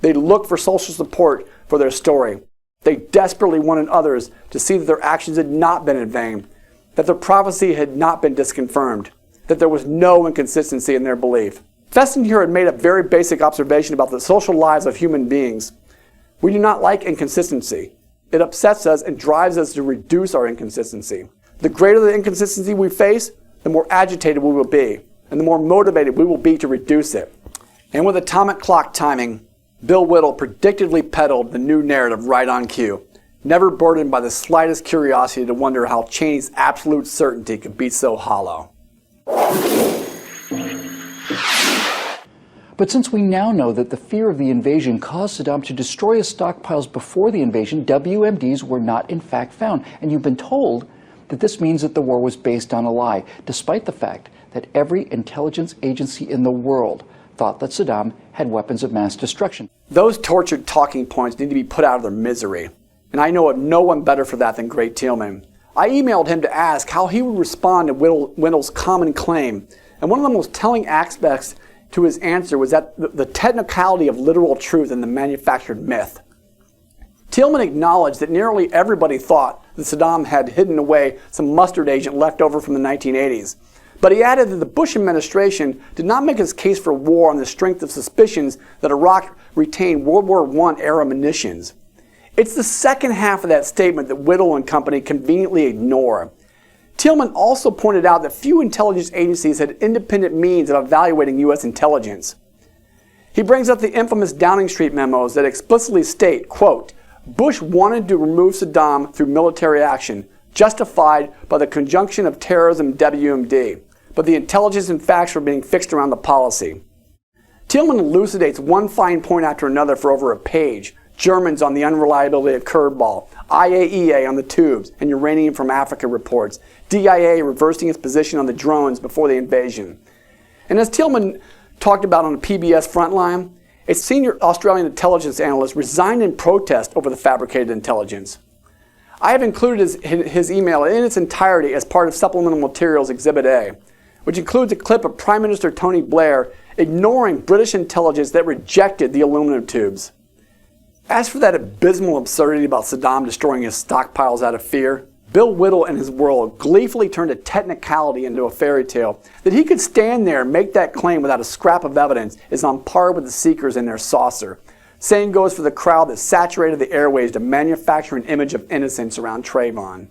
They looked for social support for their story. They desperately wanted others to see that their actions had not been in vain, that their prophecy had not been disconfirmed, that there was no inconsistency in their belief. Festinger had made a very basic observation about the social lives of human beings. We do not like inconsistency. It upsets us and drives us to reduce our inconsistency. The greater the inconsistency we face, the more agitated we will be, and the more motivated we will be to reduce it. And with atomic clock timing, Bill Whittle predictively peddled the new narrative right on cue, never burdened by the slightest curiosity to wonder how Cheney's absolute certainty could be so hollow. But since we now know that the fear of the invasion caused Saddam to destroy his stockpiles before the invasion, WMDs were not in fact found. And you've been told that this means that the war was based on a lie, despite the fact that every intelligence agency in the world thought that Saddam had weapons of mass destruction. Those tortured talking points need to be put out of their misery. And I know of no one better for that than Gray Tillman. I emailed him to ask how he would respond to Whittle's common claim. And one of the most telling aspects to his answer was that the technicality of literal truth and the manufactured myth. Tillman acknowledged that nearly everybody thought that Saddam had hidden away some mustard agent left over from the 1980s. But he added that the Bush administration did not make its case for war on the strength of suspicions that Iraq retained World War I-era munitions. It's the second half of that statement that Whittle and company conveniently ignore. Tillman also pointed out that few intelligence agencies had independent means of evaluating U.S. intelligence. He brings up the infamous Downing Street memos that explicitly state, quote, Bush wanted to remove Saddam through military action, justified by the conjunction of terrorism and WMD, but the intelligence and facts were being fixed around the policy. Tillman elucidates one fine point after another for over a page. Germans on the unreliability of Curveball, IAEA on the tubes and uranium from Africa reports, DIA reversing its position on the drones before the invasion. And as Tillman talked about on the PBS Frontline, a senior Australian intelligence analyst resigned in protest over the fabricated intelligence. I have included his email in its entirety as part of Supplemental Materials Exhibit A, which includes a clip of Prime Minister Tony Blair ignoring British intelligence that rejected the aluminum tubes. As for that abysmal absurdity about Saddam destroying his stockpiles out of fear, Bill Whittle and his world gleefully turned a technicality into a fairy tale. That he could stand there and make that claim without a scrap of evidence is on par with the seekers in their saucer. Same goes for the crowd that saturated the airways to manufacture an image of innocence around Trayvon.